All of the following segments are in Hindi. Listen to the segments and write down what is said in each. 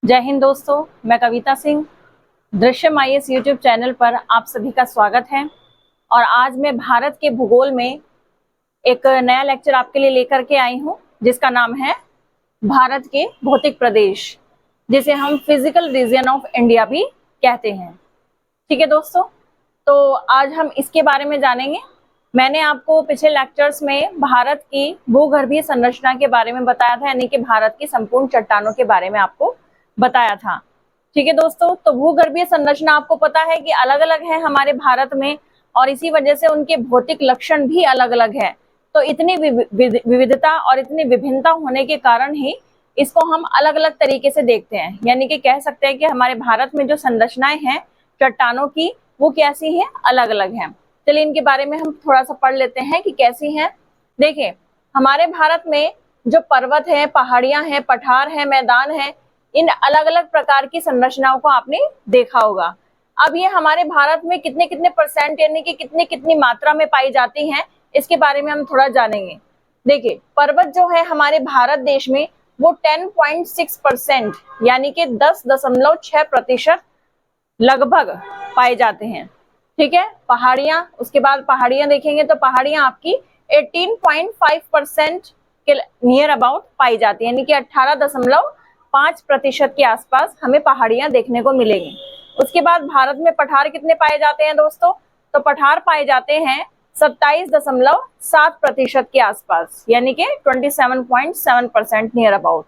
जय हिंद दोस्तों, मैं Kavita Singh Drishyam IAS YouTube channel पर आप सभी का स्वागत है। और आज मैं भारत के भूगोल में एक नया लेक्चर आपके लिए लेकर के आई हूं, जिसका नाम है भारत के भौतिक प्रदेश, जिसे हम फिजिकल रीजन ऑफ इंडिया भी कहते हैं। ठीक है दोस्तों, तो आज हम इसके बारे में जानेंगे। मैंने आपको पिछले लेक्चर्स में भारत की भूगर्भीय संरचना के बारे में बताया था, यानी कि भारत की संपूर्ण चट्टानों के बारे में आपको बताया था। ठीक है दोस्तों, तो भूगर्भीय संरचना आपको पता है कि अलग अलग है हमारे भारत में, और इसी वजह से उनके भौतिक लक्षण भी अलग अलग है। तो इतनी विविधता और इतनी विभिन्नता होने के कारण ही इसको हम अलग अलग तरीके से देखते हैं, यानी कि कह सकते हैं कि हमारे भारत में जो संरचनाएं हैं चट्टानों की, वो कैसी है, अलग अलग हैं। चलिए इनके बारे में हम थोड़ा सा पढ़ लेते हैं कि कैसी हैं। देखिए, हमारे भारत में जो पर्वत है, पहाड़ियां हैं, पठार है, मैदान है, इन अलग अलग प्रकार की संरचनाओं को आपने देखा होगा। अब ये हमारे भारत में कितने कितने परसेंट, यानी कि कितनी कितनी मात्रा में पाई जाती हैं, इसके बारे में हम थोड़ा जानेंगे। देखिए, पर्वत जो है हमारे भारत देश में वो 10.6%, यानी कि 10.6% लगभग पाए जाते हैं। ठीक है, पहाड़ियां, उसके बाद पहाड़ियां देखेंगे तो पहाड़ियां आपकी 18.5% के नियर अबाउट पाई जाती है, यानी कि 18.5% के आसपास हमें पहाड़ियां देखने को मिलेंगी। उसके बाद भारत में पठार कितने पाए जाते हैं दोस्तों? तो पठार पाए जाते हैं 27.7% के आसपास, यानी कि 27.7% नियर अबाउट।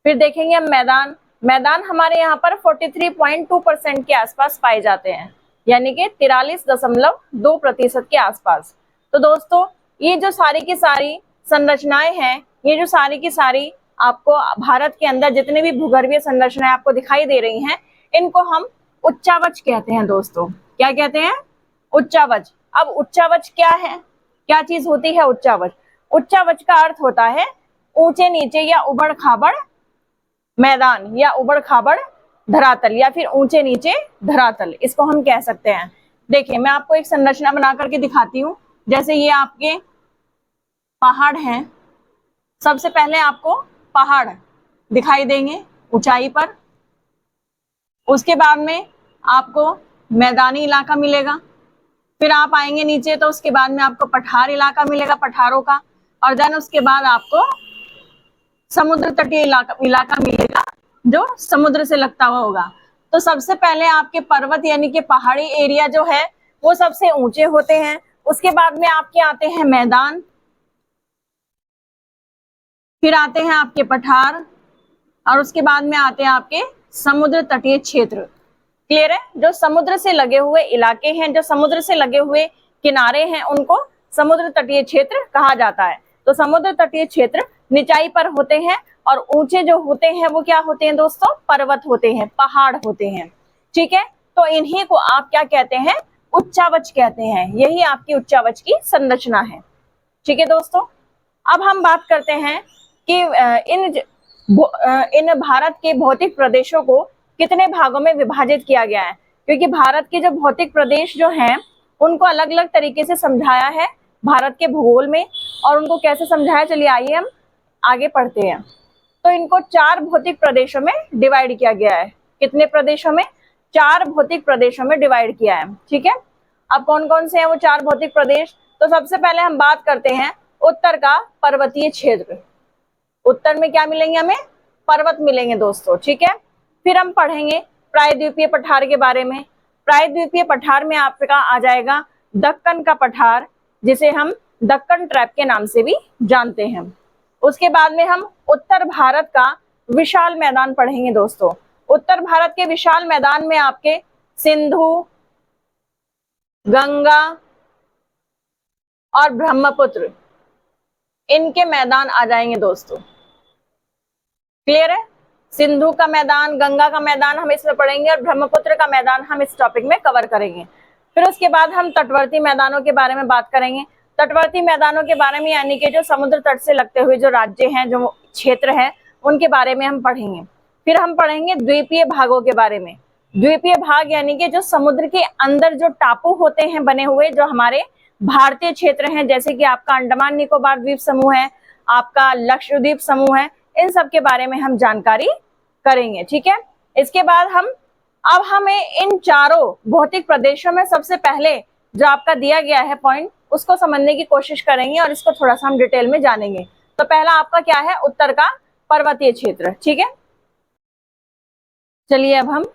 फिर देखेंगे हम मैदान। मैदान हमारे यहाँ पर 43.2% के आसपास पाए जाते हैं, यानी कि 43.2% के आसपास। तो दोस्तों, ये जो सारी की सारी संरचनाएं हैं, ये जो सारी की सारी आपको भारत के अंदर जितने भी भूगर्भीय संरचनाएं आपको दिखाई दे रही हैं, इनको हम उच्चावच कहते हैं दोस्तों। क्या कहते हैं? उच्चावच। अब उच्चावच क्या है, क्या चीज होती है उच्चावच? उच्चावच का अर्थ होता है ऊंचे नीचे या उबड़ खाबड़ मैदान, या उबड़ खाबड़ धरातल, या फिर ऊंचे नीचे धरातल, इसको हम कह सकते हैं। देखिए, मैं आपको एक संरचना बना करके दिखाती हूँ। जैसे ये आपके पहाड़ हैं, सबसे पहले आपको पहाड़ दिखाई देंगे ऊंचाई पर। उसके बाद में आपको मैदानी इलाका मिलेगा। फिर आप आएंगे नीचे तो उसके बाद में आपको पठार इलाका मिलेगा, पठारों का। और देन उसके बाद आपको समुद्र तटीय इलाका मिलेगा, जो समुद्र से लगता हुआ होगा। तो सबसे पहले आपके पर्वत यानी कि पहाड़ी एरिया जो है वो सबसे ऊंचे होते हैं। उसके बाद में आपके आते हैं मैदान, फिर आते हैं आपके पठार, और उसके बाद में आते हैं आपके समुद्र तटीय क्षेत्र। क्लियर है? जो समुद्र से लगे हुए इलाके हैं, जो समुद्र से लगे हुए किनारे हैं, उनको समुद्र तटीय क्षेत्र कहा जाता है। तो समुद्र तटीय क्षेत्र निचाई पर होते हैं, और ऊंचे जो होते हैं वो क्या होते हैं दोस्तों? पर्वत होते हैं, पहाड़ होते हैं। ठीक है, तो इन्हीं को आप क्या कहते हैं? उच्चावच कहते हैं। यही आपकी उच्चावच की संरचना है। ठीक है दोस्तों, अब हम बात करते हैं कि इन भारत के भौतिक प्रदेशों को कितने भागों में विभाजित किया गया है, क्योंकि भारत के जो भौतिक प्रदेश जो हैं उनको अलग अलग तरीके से समझाया है भारत के भूगोल में। और उनको कैसे समझाया, चलिए आइए हम आगे पढ़ते हैं। तो इनको 4 भौतिक प्रदेशों में डिवाइड किया गया है। कितने प्रदेशों में? 4 भौतिक प्रदेशों में डिवाइड किया है। ठीक है, अब कौन कौन से हैं वो 4 भौतिक प्रदेश? तो सबसे पहले हम बात करते हैं उत्तर का पर्वतीय क्षेत्र। उत्तर में क्या मिलेंगे हमें? पर्वत मिलेंगे दोस्तों। ठीक है, फिर हम पढ़ेंगे प्रायद्वीपीय पठार के बारे में। प्रायद्वीपीय पठार में आपका आ जाएगा दक्कन का पठार, जिसे हम दक्कन ट्रैप के नाम से भी जानते हैं। उसके बाद में हम उत्तर भारत का विशाल मैदान पढ़ेंगे दोस्तों। उत्तर भारत के विशाल मैदान में आपके सिंधु, गंगा और ब्रह्मपुत्र, इनके मैदान आ जाएंगे दोस्तों। क्लियर है? सिंधु का मैदान, गंगा का मैदान हम इसमें पढ़ेंगे, और ब्रह्मपुत्र का मैदान हम इस टॉपिक में कवर करेंगे। फिर उसके बाद हम तटवर्ती मैदानों के बारे में बात करेंगे। तटवर्ती मैदानों के बारे में, यानी कि जो समुद्र तट से लगते हुए जो राज्य हैं, जो क्षेत्र है, उनके बारे में हम पढ़ेंगे। फिर हम पढ़ेंगे द्वीपीय भागों के बारे में। द्वीपीय भाग यानी कि जो समुद्र के अंदर जो टापू होते हैं बने हुए, जो हमारे भारतीय क्षेत्र हैं, जैसे कि आपका अंडमान निकोबार द्वीप समूह है, आपका लक्षद्वीप समूह है, इन सब के बारे में हम जानकारी करेंगे। ठीक है, इसके बाद अब हमें इन चारों भौतिक प्रदेशों में सबसे पहले जो आपका दिया गया है पॉइंट, उसको समझने की कोशिश करेंगे और इसको थोड़ा सा हम डिटेल में जानेंगे। तो पहला आपका क्या है, उत्तर का पर्वतीय क्षेत्र। ठीक है, चलिए अब हम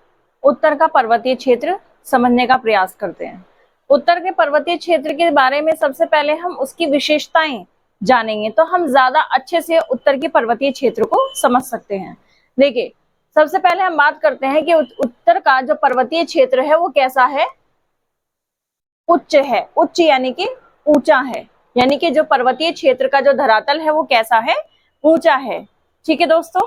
उत्तर का पर्वतीय क्षेत्र समझने का प्रयास करते हैं। उत्तर के पर्वतीय क्षेत्र के बारे में सबसे पहले हम उसकी विशेषताएं जानेंगे, तो हम ज्यादा अच्छे से उत्तर के पर्वतीय क्षेत्र को समझ सकते हैं। देखिए, सबसे पहले हम बात करते हैं कि उत्तर का जो पर्वतीय क्षेत्र है वो कैसा है, उच्च है। उच्च यानी कि ऊंचा है, यानी कि जो पर्वतीय क्षेत्र का जो धरातल है वो कैसा है, ऊंचा है। ठीक है दोस्तों,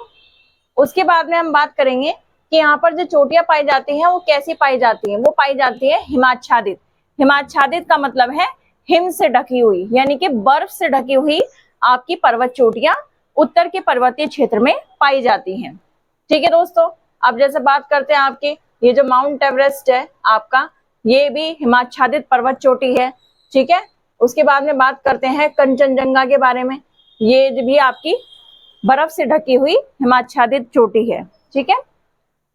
उसके बाद में हम बात करेंगे कि यहाँ पर जो चोटियां पाई जाती हैं वो कैसी पाई जाती हैं, वो पाई जाती है हिमाच्छादित। हिमाच्छादित का मतलब है हिम से ढकी हुई, यानी कि बर्फ से ढकी हुई आपकी पर्वत चोटियां उत्तर के पर्वतीय क्षेत्र में पाई जाती हैं। ठीक है दोस्तों, अब जैसे बात करते हैं आपके ये जो माउंट एवरेस्ट है आपका, ये भी हिमाच्छादित पर्वत चोटी है। ठीक है, उसके बाद में बात करते हैं कंचनजंगा के बारे में, ये भी आपकी बर्फ से ढकी हुई हिमाच्छादित चोटी है। ठीक है,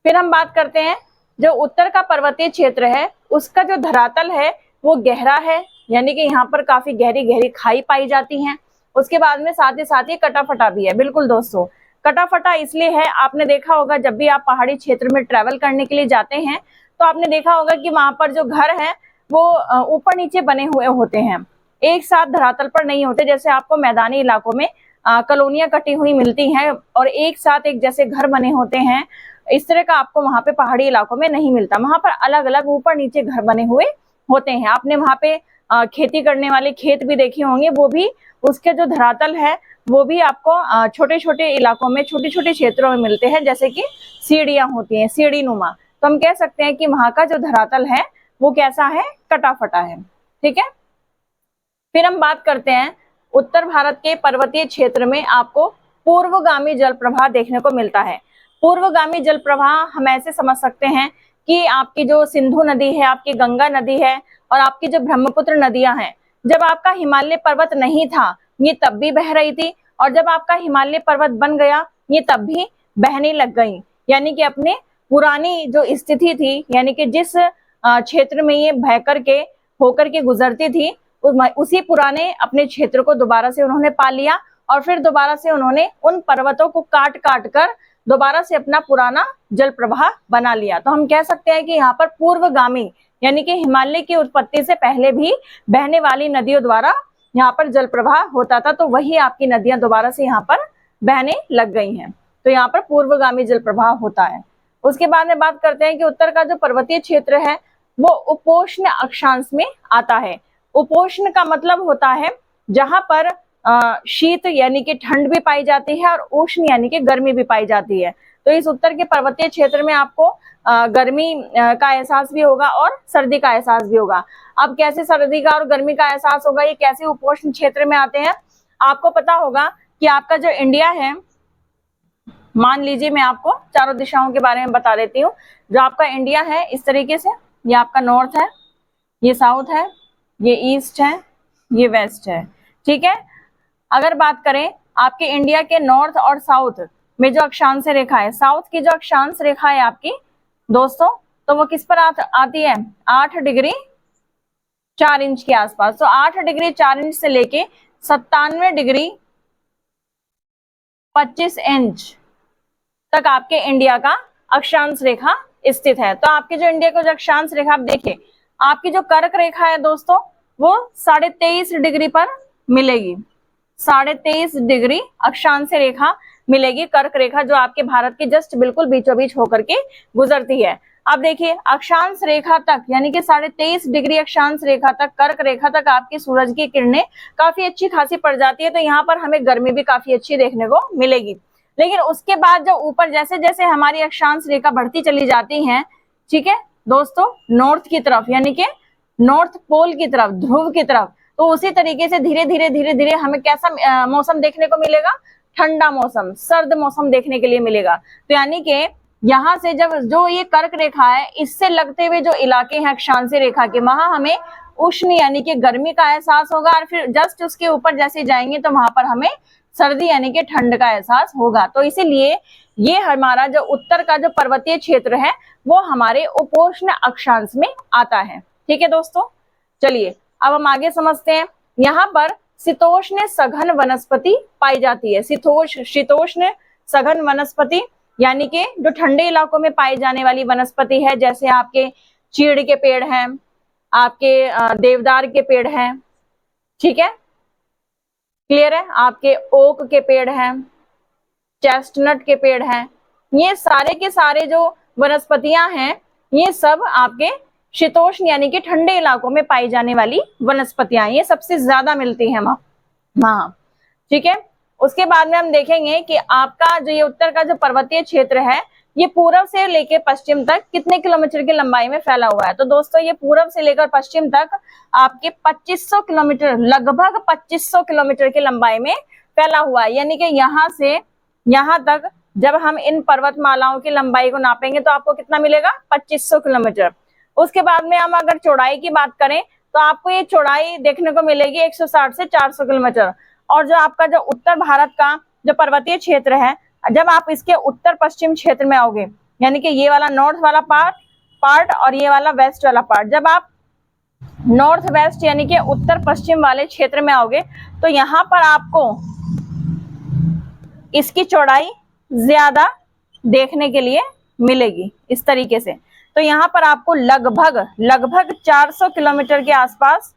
फिर हम बात करते हैं जो उत्तर का पर्वतीय क्षेत्र है उसका जो धरातल है वो गहरा है, यानी कि यहाँ पर काफी गहरी गहरी खाई पाई जाती हैं। उसके बाद में साथ ही कटाफटा भी है। बिल्कुल दोस्तों, कटाफटा इसलिए है, आपने देखा होगा जब भी आप पहाड़ी क्षेत्र में ट्रेवल करने के लिए जाते हैं तो आपने देखा होगा कि वहां पर जो घर है वो ऊपर नीचे बने हुए होते हैं, एक साथ धरातल पर नहीं होते। जैसे आपको मैदानी इलाकों में कॉलोनियां कटी हुई मिलती हैं और एक साथ एक जैसे घर बने होते हैं, इस तरह का आपको वहां पे पहाड़ी इलाकों में नहीं मिलता। वहां पर अलग अलग ऊपर नीचे घर बने हुए होते हैं। आपने वहां पे खेती करने वाले खेत भी देखे होंगे, वो भी उसके जो धरातल है वो भी आपको छोटे छोटे इलाकों में, छोटे छोटे क्षेत्रों में मिलते हैं, जैसे कि सीढ़ियां होती हैं, सीढ़ी नुमा। तो हम कह सकते हैं कि वहां का जो धरातल है वो कैसा है, कटाफटा है। ठीक है, फिर हम बात करते हैं उत्तर भारत के पर्वतीय क्षेत्र में आपको पूर्वगामी जल प्रवाह देखने को मिलता है। पूर्वगामी जल प्रवाह हम ऐसे समझ सकते हैं कि आपकी जो सिंधु नदी है, आपकी गंगा नदी है और आपकी जो ब्रह्मपुत्र नदियां हैं, जब आपका हिमालय पर्वत नहीं था ये तब भी बह रही थी, और जब आपका हिमालय पर्वत बन गया ये तब भी बहने लग गई। यानी कि अपने पुरानी जो स्थिति थी, यानी कि जिस क्षेत्र में ये बह करके होकर के गुजरती थी, उसी पुराने अपने क्षेत्र को दोबारा से उन्होंने पा लिया और फिर दोबारा से उन्होंने उन पर्वतों को काट काट कर दोबारा से अपना पुराना जल प्रवाह बना लिया। तो हम कह सकते हैं कि यहाँ पर पूर्वगामी यानी कि हिमालय की उत्पत्ति से पहले भी बहने वाली नदियों द्वारा यहाँ पर जल प्रवाह होता था, तो वही आपकी नदियां दोबारा से यहाँ पर बहने लग गई हैं। तो यहाँ पर पूर्वगामी जल प्रवाह होता है। उसके बाद में बात करते हैं कि उत्तर का जो पर्वतीय क्षेत्र है वो उपोष्ण अक्षांश में आता है। उपोष्ण का मतलब होता है जहां पर शीत यानी कि ठंड भी पाई जाती है और उष्ण यानी कि गर्मी भी पाई जाती है। तो इस उत्तर के पर्वतीय क्षेत्र में आपको गर्मी का एहसास भी होगा और सर्दी का एहसास भी होगा। अब कैसे सर्दी का और गर्मी का एहसास होगा, ये कैसे उपोष्ण क्षेत्र में आते हैं? आपको पता होगा कि आपका जो इंडिया है, मान लीजिए मैं आपको चारों दिशाओं के बारे में बता देती हूँ। जो आपका इंडिया है इस तरीके से, ये आपका नॉर्थ है, ये साउथ है, ये ईस्ट है, ये वेस्ट है। ठीक है, अगर बात करें आपके इंडिया के नॉर्थ और साउथ में जो अक्षांश रेखा है, साउथ की जो अक्षांश रेखा है आपकी दोस्तों, तो वो किस पर आती है, 8 डिग्री 4 इंच के आसपास। तो 8 डिग्री 4 इंच से लेके 97 डिग्री 25 इंच तक आपके इंडिया का अक्षांश रेखा स्थित है। तो आपके जो इंडिया को जो अक्षांश रेखा आप देखिए, आपकी जो कर्क रेखा है दोस्तों वो 23.5 डिग्री पर मिलेगी। 23.5 डिग्री अक्षांश रेखा मिलेगी, कर्क रेखा, जो आपके भारत के जस्ट बिल्कुल बीचों बीच होकर के गुजरती है। अब देखिए अक्षांश रेखा तक यानी कि 23.5 डिग्री अक्षांश रेखा तक, कर्क रेखा तक आपकी सूरज की किरणें काफी अच्छी खासी पड़ जाती है, तो यहाँ पर हमें गर्मी भी काफी अच्छी देखने को मिलेगी। लेकिन उसके बाद जो ऊपर जैसे जैसे हमारी अक्षांश रेखा बढ़ती चली जाती है, ठीक है दोस्तों, नॉर्थ की तरफ यानी कि नॉर्थ पोल की तरफ, ध्रुव की तरफ, तो उसी तरीके से धीरे धीरे हमें कैसा मौसम देखने को मिलेगा, ठंडा मौसम, सर्द मौसम देखने के लिए मिलेगा। तो यानी कि यहाँ से जब जो ये कर्क रेखा है इससे लगते हुए जो इलाके हैं अक्षांश रेखा के, वहां हमें उष्ण यानी कि गर्मी का एहसास होगा, और फिर जस्ट उसके ऊपर जैसे जाएंगे तो वहां पर हमें सर्दी यानी कि ठंड का एहसास होगा। तो इसीलिए ये हमारा जो उत्तर का जो पर्वतीय क्षेत्र है वो हमारे उपोष्ण अक्षांश में आता है। ठीक है दोस्तों, चलिए अब हम आगे समझते हैं। यहाँ पर शीतोष्ण सघन वनस्पति पाई जाती है। शीतोष्ण सघन वनस्पति यानी कि जो ठंडे इलाकों में पाई जाने वाली वनस्पति है, जैसे आपके चीड़ के पेड़ हैं, आपके देवदार के पेड़ हैं, ठीक है, क्लियर है, आपके ओक के पेड़ हैं, चेस्टनट के पेड़ हैं, ये सारे के सारे जो वनस्पतियां हैं ये सब आपके शीतोष्ण यानी कि ठंडे इलाकों में पाई जाने वाली वनस्पतियां, ये सबसे ज्यादा मिलती हैं वहां। ठीक है, उसके बाद में हम देखेंगे कि आपका जो ये उत्तर का जो पर्वतीय क्षेत्र है ये पूर्व से लेकर पश्चिम तक कितने किलोमीटर की लंबाई में फैला हुआ है। तो दोस्तों ये पूर्व से लेकर पश्चिम तक आपके 2500 किलोमीटर, लगभग 2500 किलोमीटर की लंबाई में फैला हुआ है। यानी कि यहाँ से यहाँ तक जब हम इन पर्वतमालाओं की लंबाई को नापेंगे तो आपको कितना मिलेगा, 2500 किलोमीटर। उसके बाद में हम अगर चौड़ाई की बात करें तो आपको ये चौड़ाई देखने को मिलेगी 160 से 400 किलोमीटर। और जो आपका जो उत्तर भारत का जो पर्वतीय क्षेत्र है, जब आप इसके उत्तर पश्चिम क्षेत्र में आओगे, यानी कि ये वाला नॉर्थ वाला पार्ट और ये वाला वेस्ट वाला पार्ट, जब आप नॉर्थ वेस्ट यानी कि उत्तर पश्चिम वाले क्षेत्र में आओगे तो यहाँ पर आपको इसकी चौड़ाई ज्यादा देखने के लिए मिलेगी इस तरीके से। तो यहाँ पर आपको लगभग 400 किलोमीटर के आसपास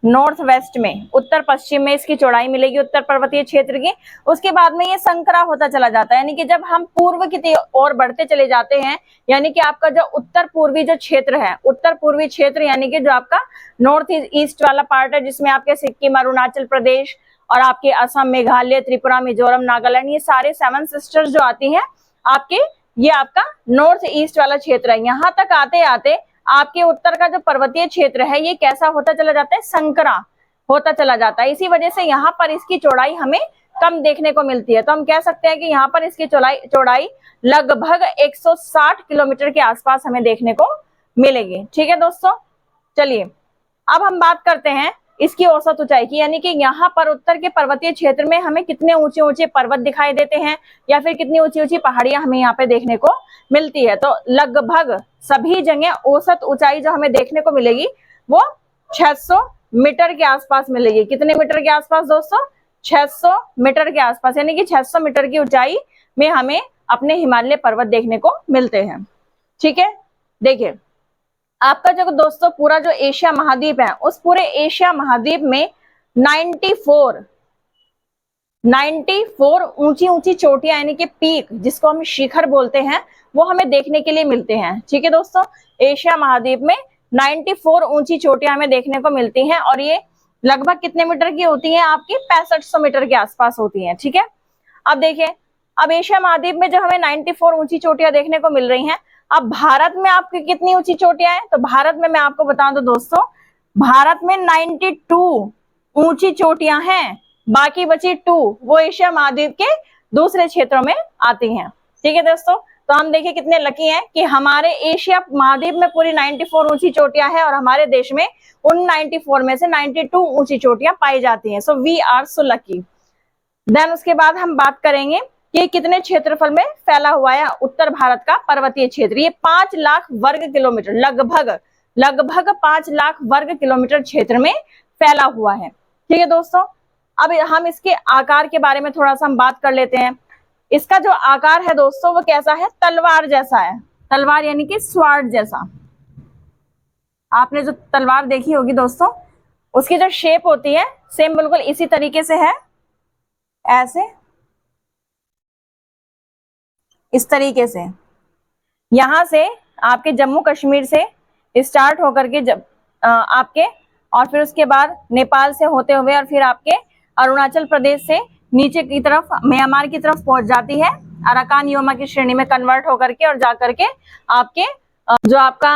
नॉर्थ वेस्ट में, उत्तर पश्चिम में इसकी चौड़ाई मिलेगी उत्तर पर्वतीय क्षेत्र की। उसके बाद में ये संकरा होता चला जाता है, यानी कि जब हम पूर्व की ओर बढ़ते चले जाते हैं, यानी कि आपका जो उत्तर पूर्वी जो क्षेत्र है, उत्तर पूर्वी क्षेत्र यानी कि जो आपका नॉर्थ ईस्ट वाला पार्ट है, जिसमें आपके सिक्किम, अरुणाचल प्रदेश और आपके असम, मेघालय, त्रिपुरा, मिजोरम, नागालैंड, ये सारे 7 सिस्टर्स जो आती हैं आपके, ये आपका नॉर्थ ईस्ट वाला क्षेत्र है। यहाँ तक आते आते आपके उत्तर का जो पर्वतीय क्षेत्र है ये कैसा होता चला जाता है, संकरा होता चला जाता है। इसी वजह से यहाँ पर इसकी चौड़ाई हमें कम देखने को मिलती है। तो हम कह सकते हैं कि यहाँ पर इसकी चौड़ाई लगभग 160 किलोमीटर के आसपास हमें देखने को मिलेगी। ठीक है दोस्तों, चलिए अब हम बात करते हैं इसकी औसत ऊंचाई की, यानी कि यहाँ पर उत्तर के पर्वतीय क्षेत्र में हमें कितने ऊंचे ऊंचे पर्वत दिखाई देते हैं या फिर कितनी ऊंची ऊंची पहाड़ियां हमें यहाँ पे देखने को मिलती है। तो लगभग सभी जगह औसत ऊंचाई जो हमें देखने को मिलेगी वो 600 मीटर के आसपास मिलेगी। कितने मीटर के आसपास दोस्तों, 600 मीटर के आसपास, यानी कि 600 मीटर की ऊंचाई में हमें अपने हिमालय पर्वत देखने को मिलते हैं। ठीक है, देखिए आपका जो दोस्तों पूरा जो एशिया महाद्वीप है, उस पूरे एशिया महाद्वीप में 94 ऊंची ऊंची चोटियां यानी कि पीक, जिसको हम शिखर बोलते हैं, वो हमें देखने के लिए मिलते हैं। ठीक है दोस्तों, एशिया महाद्वीप में 94 ऊंची चोटियां हमें देखने को मिलती हैं और ये लगभग कितने मीटर की होती हैं, आपकी 6500 मीटर के आसपास होती हैं। ठीक है, अब देखिए, अब एशिया महाद्वीप में जो हमें 94 ऊंची चोटियां देखने को मिल रही हैं, अब भारत में आपकी कितनी ऊंची चोटियां हैं, तो भारत में मैं आपको बता दूं दोस्तों, भारत में 92 ऊंची चोटियां हैं, बाकी बची 2 वो एशिया महाद्वीप के दूसरे क्षेत्रों में आती हैं। ठीक है दोस्तों, तो हम देखिए कितने लकी हैं कि हमारे एशिया महाद्वीप में पूरी 94 ऊंची चोटियां हैं और हमारे देश में उन 94 में से 92 ऊंची चोटियां पाई जाती हैं। So we are so lucky. Then उसके बाद हम बात करेंगे कि कितने क्षेत्रफल में फैला हुआ है उत्तर भारत का पर्वतीय क्षेत्र। ये 5 लाख वर्ग किलोमीटर, लगभग 5 लाख वर्ग किलोमीटर क्षेत्र में फैला हुआ है। ठीक है दोस्तों, अब हम इसके आकार के बारे में थोड़ा सा हम बात कर लेते हैं। इसका जो आकार है दोस्तों वो कैसा है, तलवार जैसा है। तलवार यानी कि स्वॉर्ड जैसा। आपने जो तलवार देखी होगी दोस्तों, उसकी जो शेप होती है सेम बिल्कुल इसी तरीके से है, ऐसे इस तरीके से। यहां से आपके जम्मू कश्मीर से स्टार्ट होकर के जब आपके, और फिर उसके बाद नेपाल से होते हुए और फिर आपके अरुणाचल प्रदेश से नीचे की तरफ म्यांमार की तरफ पहुंच जाती है, अराकान योमा की श्रेणी में कन्वर्ट होकर के और जाकर के आपके जो आपका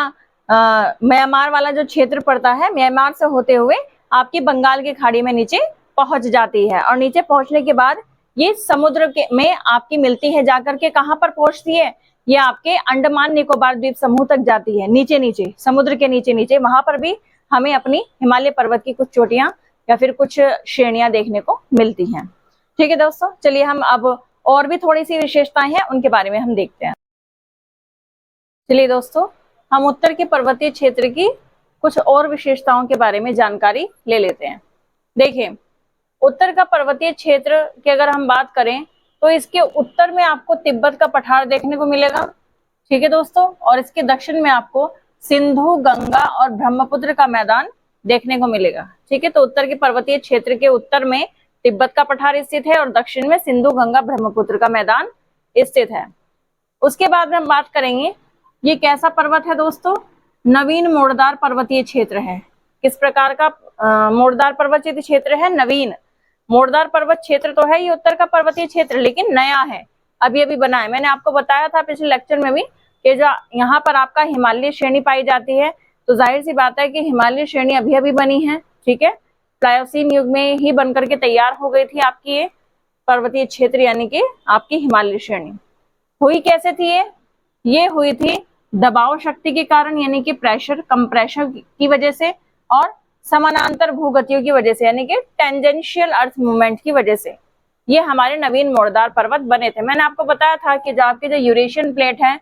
म्यांमार वाला जो क्षेत्र पड़ता है, म्यांमार से होते हुए आपकी बंगाल की खाड़ी में नीचे पहुंच जाती है। और नीचे पहुंचने के बाद ये समुद्र के में आपकी मिलती है, जाकर के कहाँ पर पहुंचती है, ये आपके अंडमान निकोबार द्वीप समूह तक जाती है, नीचे नीचे समुद्र के नीचे नीचे। वहां पर भी हमें अपनी हिमालय पर्वत की कुछ चोटियां या फिर कुछ श्रेणियां देखने को मिलती हैं। ठीक है दोस्तों, चलिए हम अब और भी थोड़ी सी विशेषताएं हैं उनके बारे में हम देखते हैं। चलिए दोस्तों, हम उत्तर के पर्वतीय क्षेत्र की कुछ और विशेषताओं के बारे में जानकारी ले लेते हैं। देखिए, उत्तर का पर्वतीय क्षेत्र की अगर हम बात करें तो इसके उत्तर में आपको तिब्बत का पठार देखने को मिलेगा, ठीक है दोस्तों, और इसके दक्षिण में आपको सिंधु, गंगा और ब्रह्मपुत्र का मैदान देखने को मिलेगा, ठीक है। तो उत्तर के पर्वतीय क्षेत्र के उत्तर में तिब्बत का पठार स्थित है और दक्षिण में सिंधु, गंगा, ब्रह्मपुत्र का मैदान स्थित है। उसके बाद में हम बात करेंगे, ये कैसा पर्वत है दोस्तों? नवीन मोड़दार पर्वतीय क्षेत्र है। किस प्रकार का मोड़दार पर्वतीय क्षेत्र है? नवीन मोड़दार पर्वत क्षेत्र तो है ये उत्तर का पर्वतीय क्षेत्र, लेकिन नया है, अभी अभी बना है। मैंने आपको बताया था पिछले लेक्चर में भी कि जो यहाँ पर आपका हिमालय श्रेणी पाई जाती है, तो जाहिर सी बात है कि हिमालय श्रेणी अभी अभी बनी है, ठीक है। प्लायोसीन युग में ही बनकर के तैयार हो गई थी आपकी ये पर्वतीय क्षेत्र, यानी कि आपकी हिमालय श्रेणी। हुई कैसे थी ये हुई थी दबाव शक्ति के कारण, यानी कि प्रेशर कंप्रेशन की वजह से, और समानांतर भूगतियों की वजह से, यानी कि टेंजेंशियल अर्थ मूवमेंट की वजह से ये हमारे नवीन मोड़दार पर्वत बने थे। मैंने आपको बताया था कि जो आपके जो यूरेशियन प्लेट है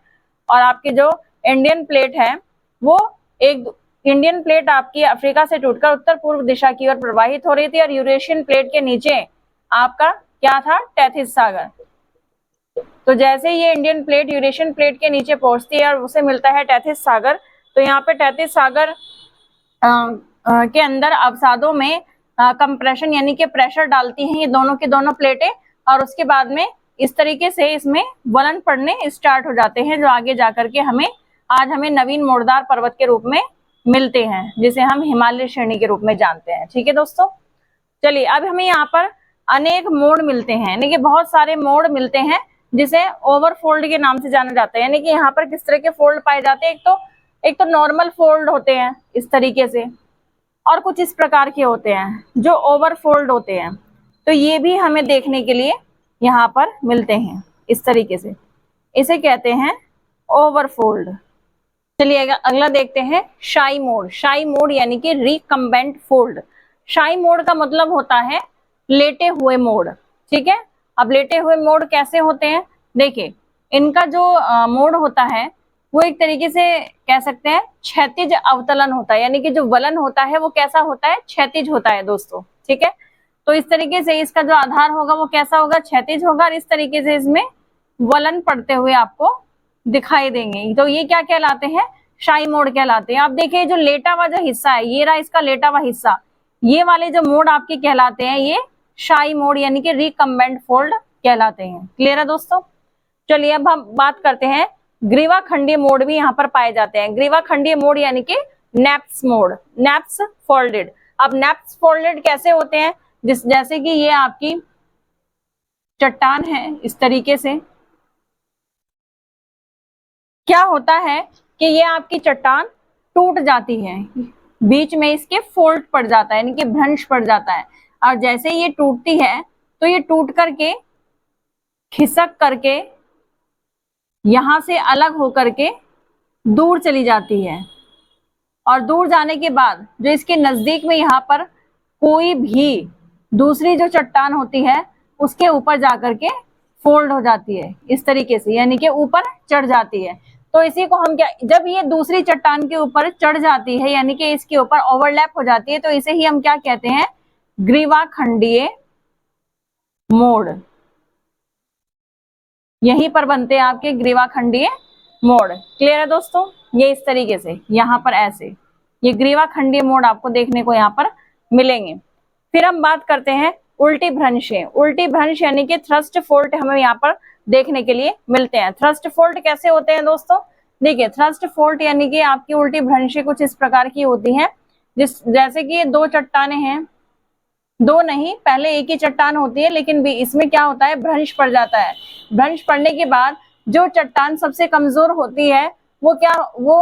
और आपकी जो इंडियन प्लेट है, वो एक इंडियन प्लेट आपकी अफ्रीका से टूटकर उत्तर पूर्व दिशा की ओर प्रवाहित हो रही थी, और यूरेशियन प्लेट के नीचे आपका क्या था? टेथिस सागर। तो जैसे ये इंडियन प्लेट यूरेशियन प्लेट के नीचे पहुंचती है और उसे मिलता है टेथिस सागर, तो यहाँ पे टेथिस सागर के अंदर अवसादों में कंप्रेशन यानी कि प्रेशर डालती हैं ये दोनों के दोनों प्लेटें, और उसके बाद में इस तरीके से इसमें वलन पड़ने स्टार्ट हो जाते हैं, जो आगे जाकर के हमें नवीन मोड़दार पर्वत के रूप में मिलते हैं, जिसे हम हिमालय श्रेणी के रूप में जानते हैं, ठीक है दोस्तों। चलिए, अब हमें यहाँ पर अनेक मोड़ मिलते हैं, यानी कि बहुत सारे मोड़ मिलते हैं, जिसे ओवरफोल्ड के नाम से जाना जाता है। यानी कि यहाँ पर किस तरह के फोल्ड पाए जाते हैं? एक तो नॉर्मल फोल्ड होते हैं इस तरीके से, और कुछ इस प्रकार के होते हैं जो ओवरफोल्ड होते हैं। तो ये भी हमें देखने के लिए यहाँ पर मिलते हैं इस तरीके से, इसे कहते हैं ओवरफोल्ड। चलिए अगला देखते हैं, शाई मोड़। शाई मोड़ यानी कि रिकम्बेंट फोल्ड। शाई मोड़ का मतलब होता है लेटे हुए मोड़, ठीक है। अब लेटे हुए मोड़ कैसे होते हैं? देखिए, इनका जो मोड़ होता है वो एक तरीके से कह सकते हैं क्षैतिज अवतलन होता है, यानी कि जो वलन होता है वो कैसा होता है? क्षैतिज होता है दोस्तों, ठीक है। तो इस तरीके से इसका जो आधार होगा वो कैसा होगा? क्षैतिज होगा, और इस तरीके से इसमें वलन पड़ते हुए आपको दिखाई देंगे। तो ये क्या कहलाते हैं? शाई मोड़ कहलाते हैं। आप देखिए, जो लेटा हुआ जो हिस्सा है, ये रहा इसका लेटा हुआ हिस्सा, ये वाले जो मोड़ आपके कहलाते हैं ये शाई मोड़ यानी कि रिकम्बेंट फोल्ड कहलाते हैं। क्लियर है दोस्तों? चलिए अब हम बात करते हैं, ग्रीवा खंडीय मोड़ भी यहाँ पर पाए जाते हैं। ग्रीवा खंडीय मोड़ यानी कि नेप्स मोड़, नेप्स फोल्डेड। अब नेप्स फोल्डेड कैसे होते हैं? जैसे कि ये आपकी चट्टान है, इस तरीके से क्या होता है कि ये आपकी चट्टान टूट जाती है, बीच में इसके फोल्ड पड़ जाता है, यानी कि भ्रंश पड़ जाता है, और जैसे ये टूटती है तो ये टूट करके खिसक करके यहां से अलग होकर के दूर चली जाती है, और दूर जाने के बाद जो इसके नजदीक में यहाँ पर कोई भी दूसरी जो चट्टान होती है उसके ऊपर जाकर के फोल्ड हो जाती है इस तरीके से, यानी कि ऊपर चढ़ जाती है। तो इसी को हम क्या, जब ये दूसरी चट्टान के ऊपर चढ़ जाती है यानी कि इसके ऊपर ओवरलैप हो जाती है, तो इसे ही हम क्या कहते हैं? ग्रीवा खंडीय मोड़। यहीं पर बनते हैं आपके ग्रीवा खंडीय मोड़। क्लियर है दोस्तों? ये इस तरीके से यहाँ पर ऐसे ये ग्रीवा खंडीय मोड़ आपको देखने को यहाँ पर मिलेंगे। फिर हम बात करते हैं उल्टी भ्रंशें। उल्टी भ्रंश यानी कि थ्रस्ट फोल्ट हमें यहाँ पर देखने के लिए मिलते हैं। थ्रस्ट फोल्ट कैसे होते हैं दोस्तों? देखिए, थ्रस्ट फोल्ट यानी कि आपकी उल्टी भ्रंशें कुछ इस प्रकार की होती हैं, जैसे कि ये दो चट्टाने हैं, दो नहीं, पहले एक ही चट्टान होती है, लेकिन भी इसमें क्या होता है? भ्रंश पड़ जाता है। भ्रंश पड़ने के बाद जो चट्टान सबसे कमजोर होती है वो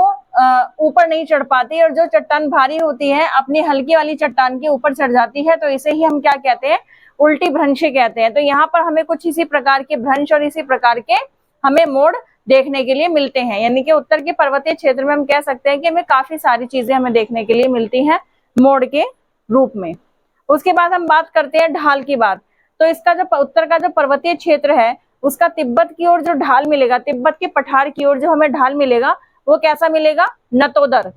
ऊपर नहीं चढ़ पाती, और जो चट्टान भारी होती है अपनी हल्की वाली चट्टान के ऊपर चढ़ जाती है, तो इसे ही हम क्या कहते हैं? उल्टी भ्रंशें कहते हैं। तो यहाँ पर हमें कुछ इसी प्रकार के भ्रंश और इसी प्रकार के हमें मोड़ देखने के लिए मिलते हैं, यानी कि उत्तर के पर्वतीय क्षेत्र में हम कह सकते हैं कि हमें काफी सारी चीजें हमें देखने के लिए मिलती हैं मोड़ के रूप में। उसके बाद हम बात करते हैं ढाल की बात। तो इसका जो उत्तर का जो पर्वतीय क्षेत्र है उसका तिब्बत की ओर जो ढाल मिलेगा, तिब्बत के पठार की ओर जो हमें ढाल मिलेगा वो कैसा मिलेगा, नतोदर,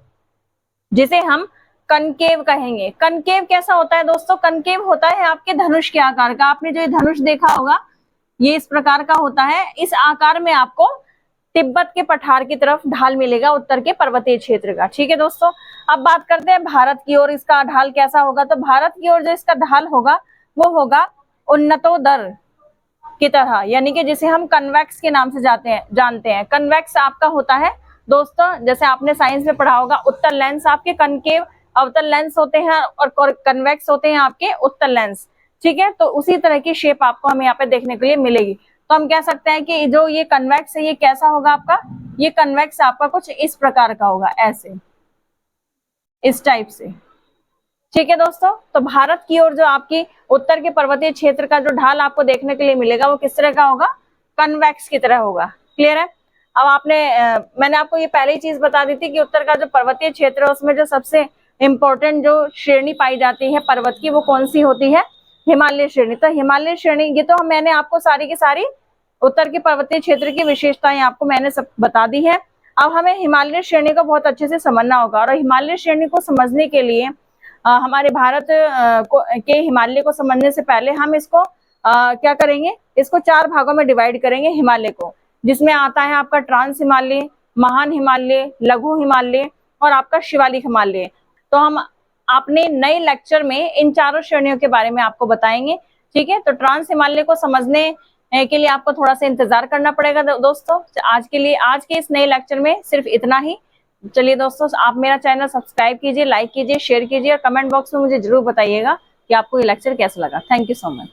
जिसे हम कनकेव कहेंगे। कनकेव कैसा होता है दोस्तों, कनकेव होता है आपके धनुष के आकार का। आपने जो ये धनुष देखा होगा ये इस प्रकार का होता है, इस आकार में आपको तिब्बत के पठार की तरफ ढाल मिलेगा उत्तर के पर्वतीय क्षेत्र का। ठीक है दोस्तों, अब बात करते हैं भारत की ओर इसका ढाल कैसा होगा। तो भारत की ओर जो इसका ढाल होगा वो होगा उन्नतोदर की तरह, यानी कि जिसे हम कन्वेक्स के नाम से जानते हैं। कन्वेक्स आपका होता है दोस्तों, जैसे आपने साइंस में पढ़ा होगा, उत्तल लेंस आपके कनकेव अवतल लेंस होते हैं और कन्वेक्स होते हैं आपके उत्तल लेंस। ठीक है, तो उसी तरह की शेप आपको हमें यहाँ पे देखने के लिए मिलेगी। तो हम कह सकते हैं कि जो ये कन्वेक्स है ये कैसा होगा आपका, ये कन्वेक्स आपका कुछ इस प्रकार का होगा, ऐसे, इस टाइप से। ठीक है दोस्तों, तो भारत की ओर जो आपकी उत्तर के पर्वतीय क्षेत्र का जो ढाल आपको देखने के लिए मिलेगा वो किस तरह का होगा, कन्वेक्स की तरह होगा। क्लियर है। अब मैंने आपको ये पहले ही चीज बता दी थी कि उत्तर का जो पर्वतीय क्षेत्र है उसमें जो सबसे इंपॉर्टेंट जो श्रेणी पाई जाती है पर्वत की वो कौन सी होती है, हिमालय श्रेणी। तो हिमालय श्रेणी, ये तो मैंने आपको सारी की सारी उत्तर के पर्वतीय क्षेत्र की विशेषताएं आपको मैंने सब बता दी है। अब हमें हिमालय श्रेणी को बहुत अच्छे से समझना होगा, और हिमालय श्रेणी को समझने के लिए हमारे भारत के हिमालय को समझने से पहले हम इसको क्या करेंगे, इसको 4 भागों में डिवाइड करेंगे हिमालय को, जिसमें आता है आपका ट्रांस हिमालय, महान हिमालय, लघु हिमालय और आपका शिवालिक हिमालय। तो हम अपने नए लेक्चर में इन चारों श्रेणियों के बारे में आपको बताएंगे। ठीक है, तो ट्रांस हिमालय को समझने के लिए आपको थोड़ा सा इंतजार करना पड़ेगा दोस्तों। आज के इस नए लेक्चर में सिर्फ इतना ही। चलिए दोस्तों, आप मेरा चैनल सब्सक्राइब कीजिए, लाइक कीजिए, शेयर कीजिए और कमेंट बॉक्स में मुझे जरूर बताइएगा कि आपको ये लेक्चर कैसा लगा। Thank you so much.